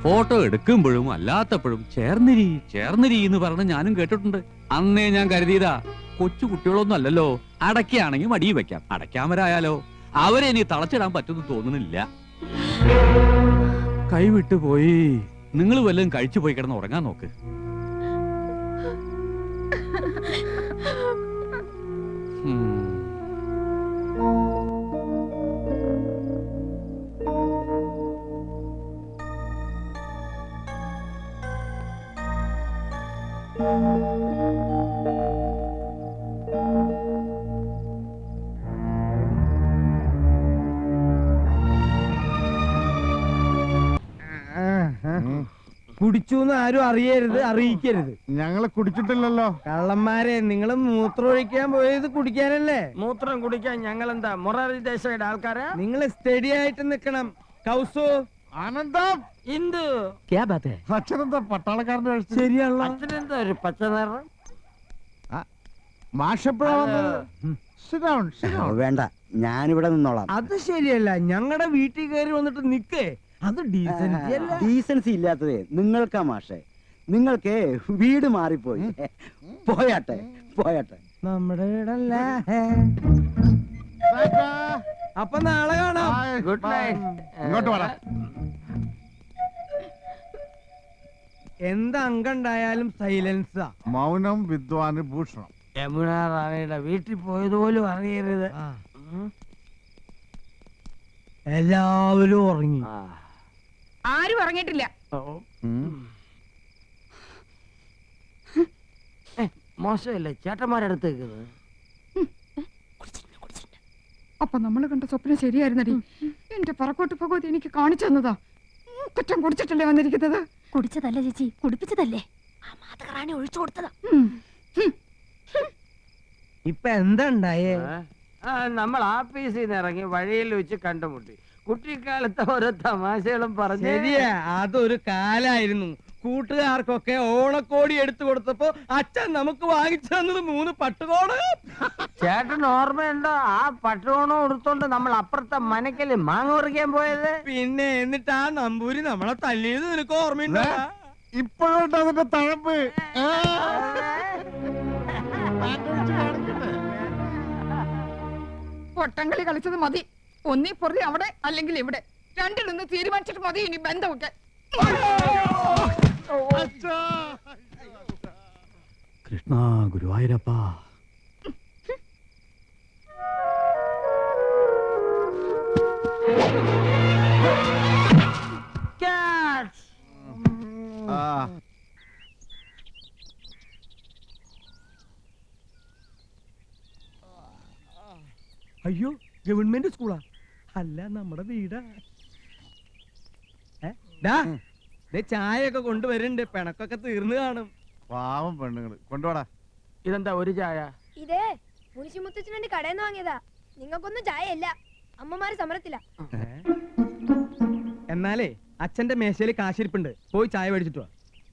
ഫോട്ടോ എടുക്കുമ്പോഴും അല്ലാത്തപ്പോഴും ചേർന്നിരി എന്ന് പറഞ്ഞ് ഞാനും കേട്ടിട്ടുണ്ട്. അന്നേ ഞാൻ കരുതിയതാ, കൊച്ചു കുട്ടികളൊന്നും അല്ലല്ലോ, അടയ്ക്കാണെങ്കിൽ മടിയിൽ വെക്കാം, അടയ്ക്കാമരായാലോ. അവരെ ഇനി തളച്ചിടാൻ പറ്റുമെന്ന് തോന്നുന്നില്ല. കൈവിട്ടു പോയി. നിങ്ങൾ വല്ലതും കഴിച്ചു പോയി കിടന്ന് ഉറങ്ങാൻ നോക്ക്. കുടിച്ചു ആരും അറിയരുത്, അറിയിക്കരുത്. ഞങ്ങള് കുടിച്ചിട്ടില്ലല്ലോ. കള്ളന്മാരെ, നിങ്ങൾ മൂത്രം ഒഴിക്കാൻ പോയത് കുടിക്കാനല്ലേ? മൂത്രം കുടിക്കാൻ ഞങ്ങൾ എന്താ മൊറാരി ദേശയുടെ ആൾക്കാരാ? നിങ്ങൾ സ്റ്റഡി ആയിട്ട് നിക്കണം. കൗസു, ആനന്ദം, ഇന്ദു, അച്ഛനെന്താ പട്ടാളക്കാരന്റെ വേഷം? ശരിയാണല്ലോ. അച്ഛനെന്താ ഒരു പച്ച നിറം? മാഷെപ്പോഴാ വന്നത്? Sit down, sit down. വേണ്ട, ഞാനിവിടെ നിന്നോളാം. അത് ശരിയല്ല. ഞങ്ങളുടെ വീട്ടിൽ കയറി വന്നിട്ട് നിക്കേ, അത് ഡീസൻസി അല്ല. ഡീസൻസി ഇല്ലാത്തതേ നിങ്ങൾക്കാ മാഷേ. നിങ്ങൾക്ക് വീട് മാറിപ്പോയി. പോയാട്ടെ പോയാട്ടെ. നമ്മുടെ വീടല്ല. ടാറ്റാ. അപ്പൊ നാളെ കാണാം. Bye. Good night. ഇങ്ങോട്ട് വരാം. എന്ത് അംഗണ്ടായാലും സൈലൻസാ. മൗനം വിദ്വാന് ഭൂഷണം. യമുന റാണിയുടെ വീട്ടിൽ പോയതുപോലും അറിയരുത്. എല്ലാവരും ഉറങ്ങി. ആരും ഉറങ്ങിയിട്ടില്ല. മോശമല്ലേ ചേട്ടന്മാരടുത്തേക്ക്? അപ്പൊ നമ്മൾ കണ്ട സ്വപ്നം ശരിയായിരുന്നടി. എന്റെ പറക്കോട്ട് ഭഗവതി എനിക്ക് കാണിച്ചു തന്നതാ. കുറ്റം കുടിച്ചിട്ടല്ലേ വന്നിരിക്കുന്നത്? കുടിച്ചതല്ല ചേച്ചി, കുടിപ്പിച്ചതല്ലേ. ആ മാതകറാണി ഒഴിച്ചു കൊടുത്തതാ. ഇപ്പൊ എന്താ ഉണ്ടായേ? നമ്മൾ ആഫീസിൽ നിന്ന് ഇറങ്ങി വഴിയിൽ വെച്ച് കണ്ടുമുട്ടി. കുട്ടിക്കാലത്തെ ഓരോ തമാശകളും പറഞ്ഞു. ശരിയാ, അതൊരു കാലായിരുന്നു. കൂട്ടുകാർക്കൊക്കെ ഓണക്കോടി എടുത്തു കൊടുത്തപ്പോ അച്ഛൻ നമുക്ക് വാങ്ങിച്ചു തന്നത് 3 പട്ടുകോട്. ചേട്ടൻ ഓർമ്മയുണ്ടോ ആ പട്ടുകോണം എടുത്തോണ്ട് നമ്മൾ അപ്പുറത്തെ മനക്കല് മാങ്ങ പറിക്കാൻ പോയത്? പിന്നെ എന്നിട്ട് ആ നമ്പൂരി നമ്മളെ തല്ലിയത് നിനക്ക് ഓർമ്മയുണ്ടോ? ഇപ്പോഴുണ്ട് അതിന്റെ തഴമ്പ്. പൊട്ടങ്കളി കളിച്ചത് മതി. ഒന്നീ പൊറുതി അവിടെ, അല്ലെങ്കിൽ ഇവിടെ. രണ്ടിലൊന്ന് തീരുമാനിച്ചിട്ട് മതി ഇനി ബന്ധമൊക്കെ. കൃഷ്ണ ഗുരുവായൂരപ്പ. അയ്യോ, ഗവൺമെന്റ് സ്കൂളാ? അല്ല, നമ്മുടെ വീടാ. ചായ ഒക്കെ കൊണ്ടുവരുന്നുണ്ട്. പിണക്കൊക്കെ തീർന്നു കാണും. പാവം പെണ്ണുങ്ങള്. കൊണ്ടുപോടാ. ഇതെന്താ ഒരു ചായ? ഇതേ മുനിശി മുത്തച്ഛന് വേണ്ടി കടയിൽ നിന്ന് വാങ്ങിയതാ. നിങ്ങൾക്കൊന്നും ചായ ഇല്ല. അമ്മമാര് സമരത്തില്ല. എന്നാലേ അച്ഛന്റെ മേശയില് കാശിരിപ്പുണ്ട്, പോയി ചായ മേടിച്ചിട്ട് വാ.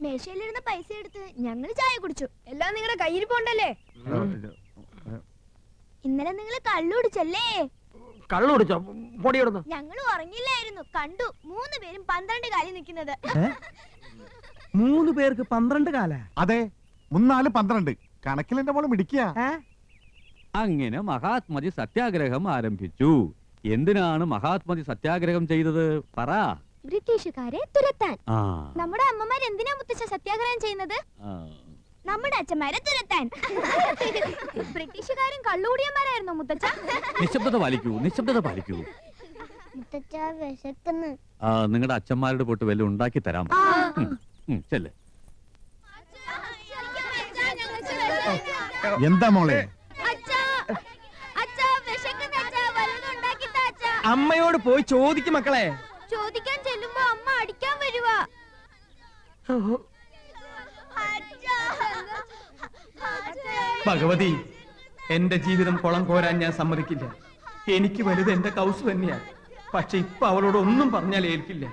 മേശയിലിരുന്ന പൈസ എടുത്ത് ഞങ്ങൾ ചായ കുടിച്ചു. എല്ലാം നിങ്ങളുടെ കയ്യിരിപ്പുണ്ടല്ലേ? ഇന്നലെ നിങ്ങൾ കള്ളു കുടിച്ചല്ലേ? കള്ളു കുടിച്ചോ? പൊടിയിടുന്നു. ഞങ്ങൾ ഉറങ്ങില്ലായിരുന്നു. കണ്ടു 3 പേരും 12 കാലിൽ നിൽക്കുന്നത്. 3 പേർക്ക് 12 കാല? അതെ, 3 12 കണക്കിൽ എന്റെ മോള് മിടിക്കുക. അങ്ങനെ മഹാത്മജി സത്യാഗ്രഹം ആരംഭിച്ചു. എന്തിനാണ് മഹാത്മജി സത്യാഗ്രഹം ചെയ്തത്? പറ. ബ്രിട്ടീഷുകാരെ തുരത്താൻ. ആ, നമ്മുടെ അമ്മമാർ എന്തിനാ മുത്തച്ഛ സത്യാഗ്രഹം ചെയ്യുന്നത്? ആ. നമ്മുടെ അച്ഛന്മാരെ തുരത്താൻ. ബ്രിട്ടീഷുകാരും കള്ളുകൂടിയന്മാരായിരുന്നു മുത്തച്ഛ. നിശബ്ദത പാലിക്കൂ, നിശബ്ദത പാലിക്കൂ. മുത്തച്ഛ വിശക്കുന്നു. നിങ്ങളുടെ അച്ഛന്മാരുടെ പോട്ട് വല്ലതും ഉണ്ടാക്കി തരാം. ചെല്ല്. എന്താ മോളെ? അമ്മയോട് പോയി ചോദിക്കും മക്കളെ. ചോദിക്കാൻ ചെല്ലുമ്പോ അമ്മ അടിക്കാൻ വരുവാ. ഭഗവതി, എന്റെ ജീവിതം കുളം കോരാൻ ഞാൻ സമ്മതിക്കില്ല. എനിക്ക് വലുത് എന്റെ കൗസ് തന്നെയാ. പക്ഷെ ഇപ്പൊ അവളോട് ഒന്നും പറഞ്ഞാൽ ഏൽക്കില്ല.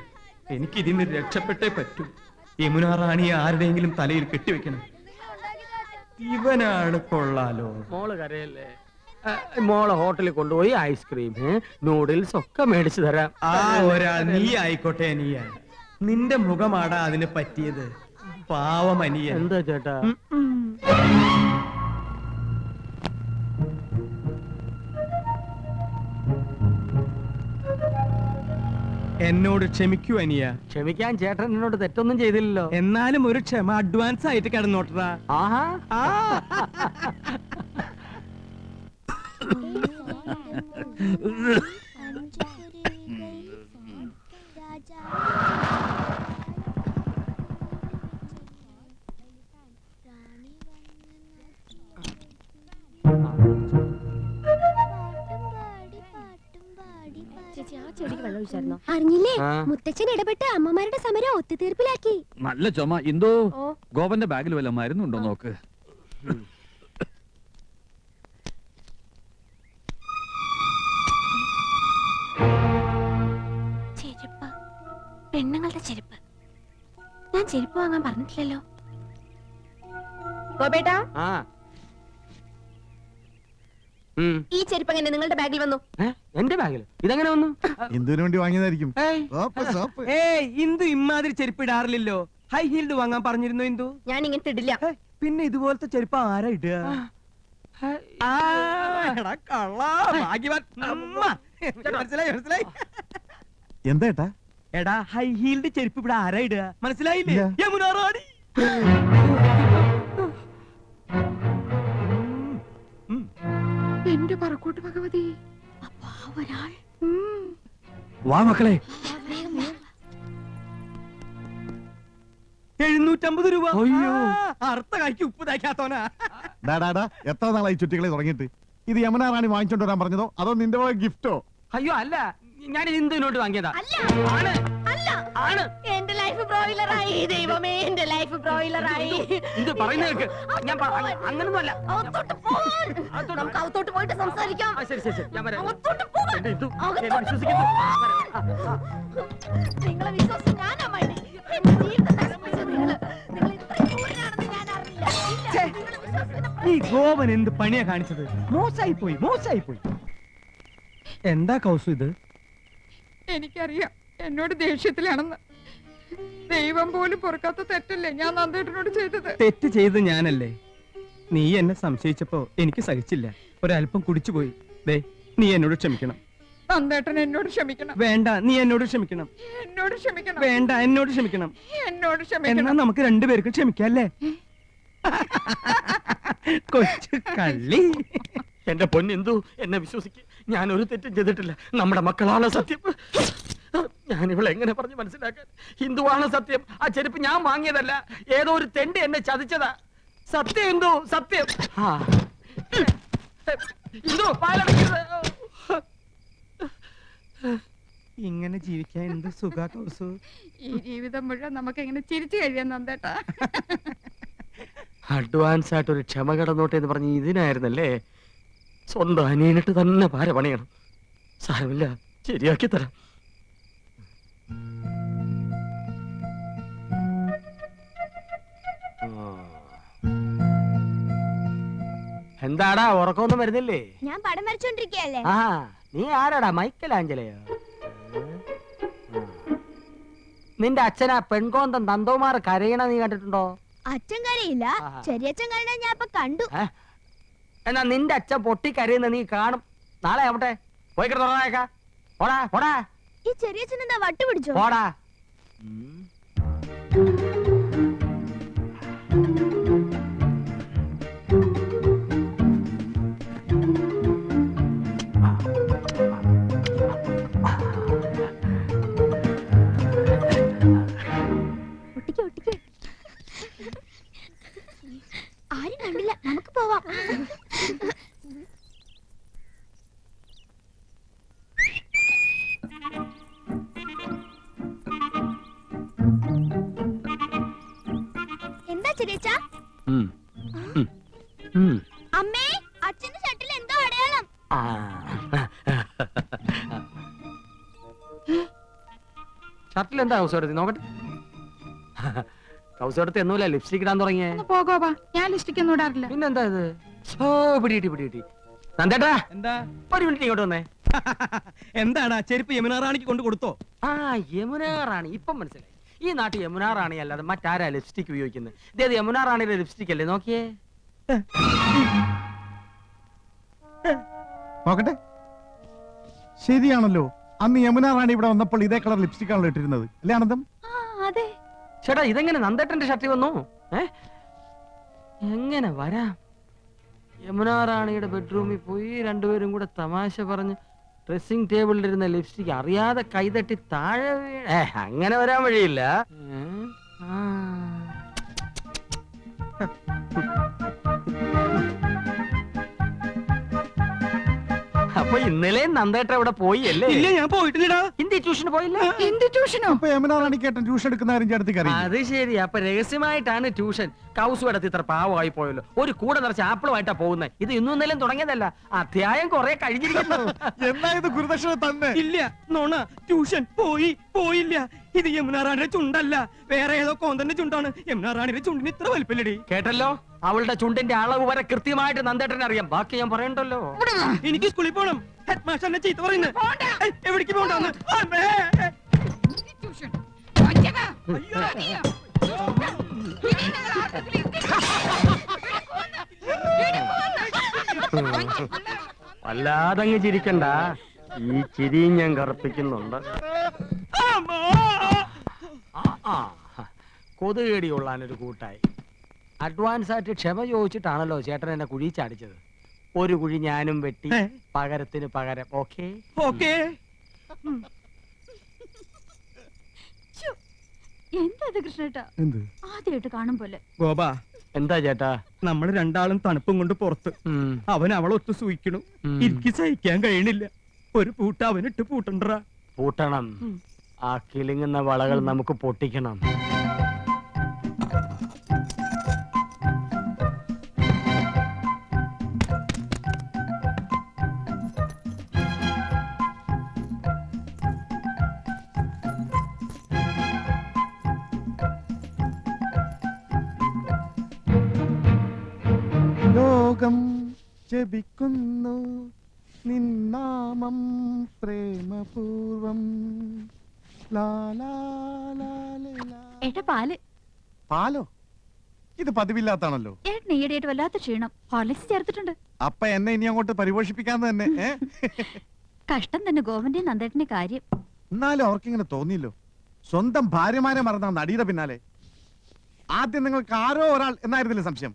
എനിക്ക് ഇതിന് രക്ഷപ്പെട്ടേ പറ്റൂ. യമുന റാണിയെ ആരുടെയെങ്കിലും തലയിൽ കെട്ടിവെക്കണം. ഇവനാണ് കൊള്ളാലോ. മോള് കരയല്ലേ? മോളെ ഹോട്ടലിൽ കൊണ്ടുപോയി ഐസ്ക്രീം നൂഡിൽസ് ഒക്കെ മേടിച്ചു തരാം. ആ ഒരാൾ നീ ആയിക്കോട്ടെ. അനിയ, നിന്റെ മുഖമാടാ അതിന് പറ്റിയത്. പാവം അനിയ. എന്താ ചേട്ടാ? എന്നോട് ക്ഷമിക്കൂ അനിയ. ക്ഷമിക്കാൻ ചേട്ടൻ എന്നോട് തെറ്റൊന്നും ചെയ്തില്ലല്ലോ. എന്നാലും ഒരു ക്ഷമ അഡ്വാൻസ് ആയിട്ട് കിടന്നോട്ടറാ. ആഹാ. അറിഞ്ഞില്ലേ? മുത്തച്ഛൻ ഇടപെട്ട് അമ്മമാരുടെ സമരം ഒത്തുതീർപ്പിലാക്കി. നല്ല ചുമ. എന്തോ ഗോപന്റെ ബാഗിൽ വല്ല മരുന്നുണ്ടോ നോക്ക്. ചെരുപ്പ്, പെണ്ണുങ്ങളുടെ ചെരുപ്പ്. ഞാൻ ചെരുപ്പ് വാങ്ങാൻ പറഞ്ഞിട്ടില്ലല്ലോ. ഗോപേട്ടാ, ഈ ചെരുപ്പ് എങ്ങനെ നിങ്ങളുടെ ബാഗിൽ വന്നു? എന്റെ ബാഗിൽ ഇതെങ്ങനെ വന്നു? എന്തിനു വേണ്ടി വാങ്ങിയതായിരിക്കും. ഏയ്, ഇന്ദു ഇമാതിരി ചെരുപ്പ് ഇടാറില്ലല്ലോ. ഹൈ ഹീൽഡ് വാങ്ങാൻ പറഞ്ഞിരുന്നു ഇന്ദു. ഞാൻ ഇങ്ങനത്തെ ഇടില്ല. പിന്നെ ഇതുപോലത്തെ ചെരുപ്പ് ആരാ ഇടുക? എന്താ? എടാ, ഹൈ ഹീൽഡ് ചെരുപ്പ് ഇവിടെ ആരാ ഇടുക? മനസ്സിലായില്ലേ? യമുന റാണി. എന്റെ പറക്കോട്ട് ഭഗവതി. ഒരാൾ. വാ മക്കളെ. 750 രൂപ. അയ്യോ, അർത്ഥ കായ്ക്ക് ഉപ്പ് തയ്ക്കാത്തോനാ. എത്ര നാളായി ചുറ്റികളെ തുടങ്ങിയിട്ട്? ഇത് യമുന റാണി വാങ്ങിച്ചോണ്ട് വരാൻ പറഞ്ഞതോ അതോ നിന്റെ ഗിഫ്റ്റോ? അയ്യോ അല്ല, ഞാൻ ഇന്ദുവിനോട്ട് വാങ്ങിയതാ. എന്റെ ലൈഫ് ബ്രോയിലറായി. ദൈവമേ, എന്റെ ലൈഫ് ബ്രോയിലറായി. ഇത് പറയുന്നേക്ക്. ഞാൻ അങ്ങനൊന്നും അല്ല. നമുക്ക് അകത്തോട്ട് പോയിട്ട് സംസാരിക്കാം. ശരി ശരി ശരി, ഞാൻ വരാം. അകത്തോട്ട് പോകാൻ. എന്നെ വിശ്വസിക്കുന്നു. നിങ്ങളെ വിശ്വാസം ഞാനാ മൈനി. എന്റെ ജീവിതം നശിപ്പിച്ചത് നിങ്ങള്. നിങ്ങൾ ഇത്രയും ക്രൂരനാണെന്ന് ഞാൻ അറിഞ്ഞില്ല. ഇല്ല, നിങ്ങളെ വിശ്വസിക്കുന്ന ഈ ഗോപൻ എന്ത് പണിയാ കാണിച്ചത്? മോശമായി പോയി. എന്താ കൗസു ഇത്? എനിക്കറിയാം എന്നോട് ദേഷ്യത്തിലാണെന്ന്. ദൈവം പോലും പൊറുക്കാത്ത തെറ്റല്ലേ ഞാൻ നന്ദേട്ടനോട് ചെയ്തത്. തെറ്റ് ചെയ്ത് ഞാനല്ലേ? നീ എന്നെ സംശയിച്ചപ്പോ എനിക്ക് സഹിച്ചില്ല. ഒരല്പം കുടിച്ചുപോയി. ദേ, നീ എന്നോട് ക്ഷമിക്കണം. നന്ദേട്ടൻ എന്നോട് ക്ഷമിക്കണം. വേണ്ട, നീ എന്നോട് ക്ഷമിക്കണം. എന്നോട് ക്ഷമിക്കണം. വേണ്ട, എന്നോട് ക്ഷമിക്കണം. എന്നോട് എന്നാ ക്ഷമിക്കണം. നമുക്ക് രണ്ടുപേർക്കും ക്ഷമിക്കല്ലേ? കൊച്ചു കള്ളി. എന്റെ പൊന്നെന്തു, എന്നെ വിശ്വസിക്ക്. ഞാൻ ഒരു തെറ്റും ചെയ്തിട്ടില്ല. നമ്മുടെ മക്കളാണ് സത്യം. ഞാൻ ഇവളെ എങ്ങനെ പറഞ്ഞു മനസ്സിലാക്കാൻ? ഹിന്ദുവാണ് സത്യം. ആ ചെരുപ്പ് ഞാൻ വാങ്ങിയതല്ല. ഏതോ ഒരു തെണ്ടി എന്നെ ചതിച്ചതാ. സത്യം എന്തോ, സത്യം. എന്തോ പാലടക്കരുത്. ഇങ്ങനെ ജീവിക്കാൻ എന്ത് സുഖ കൗസു. ഈ ജീവിതം മുഴുവൻ നമുക്ക് എങ്ങനെ ചിരിച്ചു കഴിയാൻ നന്ദേട്ടാ. അഡ്വാൻസ് ആയിട്ട് ഒരു ക്ഷമ കടന്നോട്ടെ എന്ന് പറഞ്ഞ് ഇതിനായിരുന്നല്ലേ? സ്വന്തം അനിയനിട്ട് തന്നെ പാര പണിയണം. സാരമില്ല, ശരിയാക്കി തരാം. എന്താടാ, ഉറക്കമൊന്നും വരുന്നില്ലേ? ഞാൻ പടം വരച്ചോണ്ടിരിക്കയല്ലേ. ആ, നീ ആരാടാ? മൈക്കൽ ആഞ്ചലയോ? നിന്റെ അച്ഛനാ പെൺകോന്തൻ നന്ദകുമാർ കരയണ നീ കണ്ടിട്ടുണ്ടോ? അച്ഛൻ കരയില്ല, ചെറിയച്ഛൻ കരയണ ഞാൻ ഇപ്പൊ കണ്ടു. എന്നാ നിന്റെ അച്ഛൻ പൊട്ടി കരയുന്ന നീ കാണും. നാളെ ആവട്ടെ. പോയി കിടന്നേക്കാ. പോടാ പോടാ. ഈ ചെറിയച്ഛൻ എന്താ വട്ട് പിടിച്ചോ? പോടാ. ആരും കണ്ടില്ല, നമുക്ക് പോവാം. എന്താ ചെറിയച്ഛ? അമ്മേ, അച്ഛന്റെ ഷർട്ടിൽ എന്താ ഹൗസ് എടുത്തി നോക്കട്ടെ. ഹൗസ് എടുത്ത് എന്നൂല ലിപ്സ്റ്റിക് ഇടാൻ തുടങ്ങിയേ. ഒന്ന് പോകോവാ, ഞാൻ ലിസ്റ്റിക് ഒന്നും ഇടാറില്ല. പിന്നെന്താ ഇത്? ഓ പിടി നന്ദേട്ടാ, എന്താ? ഒരു മിനിറ്റ് ഇങ്ങോട്ട് വന്നേ. എന്താണ് ചെരുപ്പ് യമുന റാണിക്ക് കൊണ്ട് കൊടുത്തോ? ആ യമുന റാണി, ഇപ്പം മനസ്സിലായി. ഈ നാട്ടിൽ യമുന റാണി അല്ലാതെ മറ്റാരാ ലിപ്സ്റ്റിക് ഉപയോഗിക്കുന്നത്? ഇതേത് യമുന റാണിയുടെ ലിപ്സ്റ്റിക് അല്ലേ? നോക്കിയേ. നോക്കട്ടെ, ശരിയാണല്ലോ. അന്ന് യമുന റാണി ഇവിടെ വന്നപ്പോൾ ഇതേ കളർ ലിപ്സ്റ്റിക് ആണല്ലോ ഇട്ടിരുന്നത്, അല്ലേ ആനന്ദം? അതെ. ചേട്ടാ ഇതെങ്ങനെ നന്ദേട്ടന്റെ ഷർട്ടിൽ വന്നു? എങ്ങനെ വരാം? യമുന റാണിയുടെ ബെഡ്റൂമിൽ പോയി രണ്ടുപേരും കൂടെ തമാശ പറഞ്ഞ് ഡ്രസ്സിംഗ് ടേബിളിലിരുന്ന ലിപ്സ്റ്റിക് അറിയാതെ കൈതട്ടി താഴെ അങ്ങനെ വരാൻ വഴിയില്ല. അപ്പൊ ഇന്നലെ നന്ദേട്ട ഇവിടെ പോയി അല്ലേ? ഇല്ല, ഞാൻ പോയിട്ടില്ലടാ. ഹിന്ദി ട്യൂഷന് പോയില്ല. എന്ത് ട്യൂഷനോ? അപ്പൊ യമുന റാണിക്കേട്ടൻ ട്യൂഷൻ എടുക്കുന്ന കാര്യം ചേട്ടത്തിക്ക് അറിയാം. അത് ശരി. അപ്പൊ രഹസ്യമായിട്ടാണ് ട്യൂഷൻ. കൗസു എടുത്ത് ഇത്ര പാവമായി പോയല്ലോ. ഒരു കൂടെ നിറച്ച് ആപ്പിളുമായിട്ടാ പോകുന്നത്. ഇത് ഇന്നും ഇന്നലെയും തുടങ്ങിയതല്ല, അധ്യായം കുറെ കഴിഞ്ഞിരിക്കുന്നു. എന്നാ ഇത് ഗുരുദക്ഷിണ തന്നെ? ഇല്ല, നോണ. ട്യൂഷൻ പോയില്ല. ഇത് യമുന റാണിയുടെ ചുണ്ടല്ല, വേറെ ഏതോ കോന്തന്റെ ചുണ്ടാണ്. യമുന റാണിയുടെ ചുണ്ടിന് ഇത്ര വലിപ്പല്ലടി. കേട്ടല്ലോ, അവളുടെ ചുണ്ടിന്റെ അളവ് വരെ കൃത്യമായിട്ട് നന്ദേട്ടനെ അറിയാം. ബാക്കി ഞാൻ പറയണ്ടല്ലോ. എനിക്ക് സ്കൂളിൽ പോണം. ഹെഡ് മാസ്റ്റർ എന്നെ ചീത്ത പറയുന്നത്. എവിടേക്ക് പോകണ്ടെന്ന്. ട്യൂഷൻ വഞ്ചക. അയ്യോ. വല്ലാതങ്ങ് ചിരിക്കണ്ട, ഈ ചിരിയും ഞാൻ കറുപ്പിക്കുന്നുണ്ട്. കൊതുകേടി കൊള്ളാനൊരു കൂട്ടായി. അഡ്വാൻസ് ആയിട്ട് ക്ഷമ ചോദിച്ചിട്ടാണല്ലോ ചേട്ടൻ എന്നെ കുഴി ചാടിച്ചത്. ഒരു കുഴി ഞാനും വെട്ടി, പകരത്തിന് പകരം. Okay okay. എന്താ കൃഷ്ണേട്ടാ? എന്ത്? ആദ്യമായിട്ട് കാണും പോലെ. ഗോപാ, എന്താ ചേട്ടാ? നമ്മൾ രണ്ടാളും തണുപ്പും കൊണ്ട് പുറത്ത്. അവൻ അവളൊത്ത് സൂയിക്കണു. എനിക്ക് സഹിക്കാൻ കഴിയണില്ല. ഒരു പൂട്ട അവനിട്ട് പൂട്ടണ്ടറാ. പൂട്ടണം. ആ കിളിങ്ങുന്ന വളകൾ നമുക്ക് പൊട്ടിക്കണം. ലോകം ജപിക്കുന്നു നിന്നാമം പ്രേമപൂർവം. ഏട്ടാ പാല്. പാലോ? ഇത് പതിവില്ലാത്താണല്ലോ. ഏട്ടന് ഈയിടെയായിട്ട് വല്ലാത്ത ക്ഷീണം. ഹോർലിക്സ് ചേർത്തിട്ടുണ്ട്. അപ്പൊ എന്നെ ഇനി അങ്ങോട്ട് പരിപോഷിപ്പിക്കാന്ന് തന്നെ. കഷ്ടം തന്നെ ഗോവന്റെ നന്ദേട്ടന്റെ കാര്യം. എന്നാലും അവർക്കിങ്ങനെ തോന്നിയല്ലോ. സ്വന്തം ഭാര്യമാരെ മറന്ന നടിയുടെ പിന്നാലെ. ആദ്യം നിങ്ങൾക്ക് ആരോ ഒരാൾ എന്നായിരുന്നില്ല സംശയം.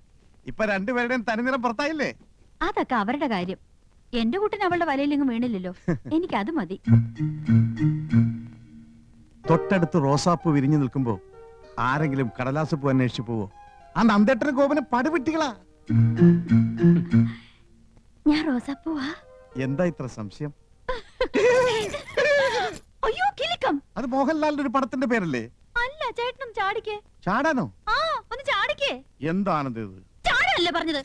ഇപ്പൊ രണ്ടുപേരുടെയും തനിനിറം പുറത്തായില്ലേ? അതൊക്കെ അവരുടെ കാര്യം. എന്റെ കുട്ടൻ അവളുടെ വലയിലെങ്ങും വീണില്ലല്ലോ. എനിക്കത് മതി. തൊട്ടടുത്ത് റോസാപ്പൂ വിരിഞ്ഞു നിൽക്കുമ്പോ ആരെങ്കിലും കടലാസ് പൂ അന്വേഷിച്ചു പോവോ? ആ നന്ദേട്ടന് ഗോപന് പടുവിട്ടികളാ. ഞാൻ റോസാപ്പൂവാ. എന്താ ഇത്ര സംശയം? അയ്യോ കിലുക്കം. അത് മോഹൻലാലിന്റെ ഒരു പടത്തിന്റെ പേരല്ലേ? അല്ല, ചേട്ടനും ചാടിക്കേ. ചാടാനോ? ആ, ഒന്ന് ചാടിക്കേ. എന്താണത് ഇത്? ചാടല്ലേ പറഞ്ഞത്?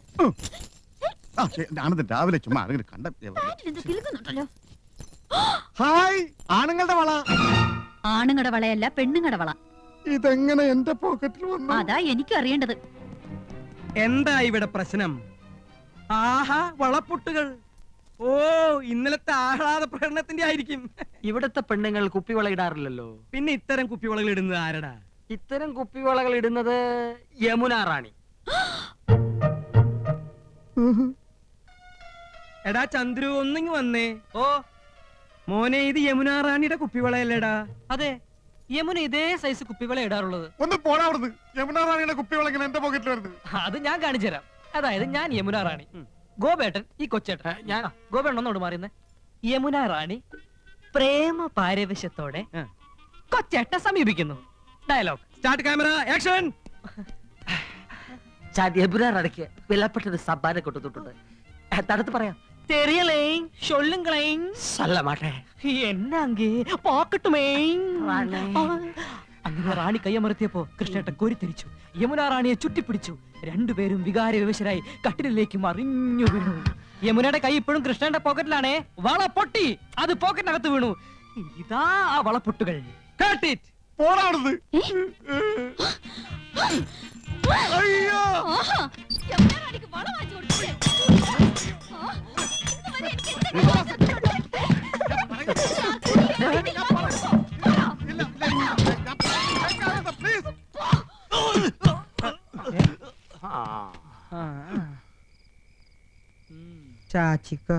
ആനന്ദ് രാവിലെ ചുമ്മാ ആരെങ്കിലും കണ്ട. കിലുക്കുന്നുണ്ടല്ലോ. ഹായ്, ആണുങ്ങളുടെ വള. ആണുങ്ങളുടെ വളയല്ല, പെണ്ണുങ്ങളുടെ വള. ഇതെങ്ങനെ എന്റെ പോക്കറ്റിൽ വന്നു? അതാ എനിക്ക് അറിയേണ്ടത്. എന്താ ഇവിടെ പ്രശ്നം? ആഹാ, വളപ്പൊട്ടുകൾ. ഓ, ഇന്നലത്തെ ആഹ്ലാദ പ്രകടനത്തിന്റെ ആയിരിക്കും. ഇവിടത്തെ പെണ്ണുങ്ങൾ കുപ്പിവള ഇടാറില്ലല്ലോ. പിന്നെ ഇത്തരം കുപ്പിവളകൾ ഇടുന്നത് ആരടാ? ഇത്തരം കുപ്പിവളകൾ ഇടുന്നത് യമുന റാണി. എടാ ചന്ദ്രു, ഒന്നിങ്ങ് വന്നേ. ഓ മോനെ, ഇത് യമുന റാണിയുടെ കുപ്പിവളയല്ലേടാ? അതെ, യമുന ഇതേ സൈസ് കുപ്പിവള ഇടാറുള്ളത്. ഒന്ന് പോടാ അവിടുന്ന്. യമുന റാണിയുടെ കുപ്പിവള ഇങ്ങനെ എന്റെ പോക്കറ്റിൽ വരുന്നത്. അത് ഞാൻ കാണിച്ചു തരാം. അതായത് ഞാൻ യമുന റാണി, ഗോപേട്ടൻ ഈ കൊച്ചേട്ടൻ. ഞാൻ ഗോപേട്ടൻ ഒന്നോട് മാറിയുന്നേ. യമുന റാണി പ്രേമ പാരവശ്യത്തോടെ കൊച്ചേട്ടനെ സമീപിക്കുന്നു. Dialogue start, camera, action. Yamuna റാണിക്ക് വിലപ്പെട്ടൊരു സമ്മാനം കൊടുത്തിട്ടുണ്ട്. തടുത്ത് പറയാം. தெரியலேன் சொல்லுங்களேன். சொல்ல மாட்டேன். என்ன அங்கே பாக்கட்டுமே. റാണി. അങ്ങനെ റാണി കയ്യമർത്തിയപ്പോ കൃഷ്ണേട്ടൻ കോരിത്തിരിച്ചു. യമുന റാണിയെ ചുറ്റിപ്പിടിച്ചു. രണ്ടുപേരും വികാര വിവശരായി കട്ടിലിലേക്ക് മറിഞ്ഞു വീണു. യമുനയുടെ കൈ ഇപ്പോഴും കൃഷ്ണന്റെ പോക്കറ്റിലാണേ. വള പൊട്ടി, അത് പോക്കറ്റിനകത്ത് വീണു. ഇതാ ആ വളപ്പൊട്ടുകൾ. Cut it. പോടാണത്. അയ്യോ ആഹാ, യമുനാറാണിക്ക് വള വാങ്ങിച്ചു കൊടുത്തില്ലേ? ആ, ഇന്നുവരെ എനിക്ക് എന്തെങ്കിലും തന്നിട്ടുണ്ടോ? ചാച്ചിക്ക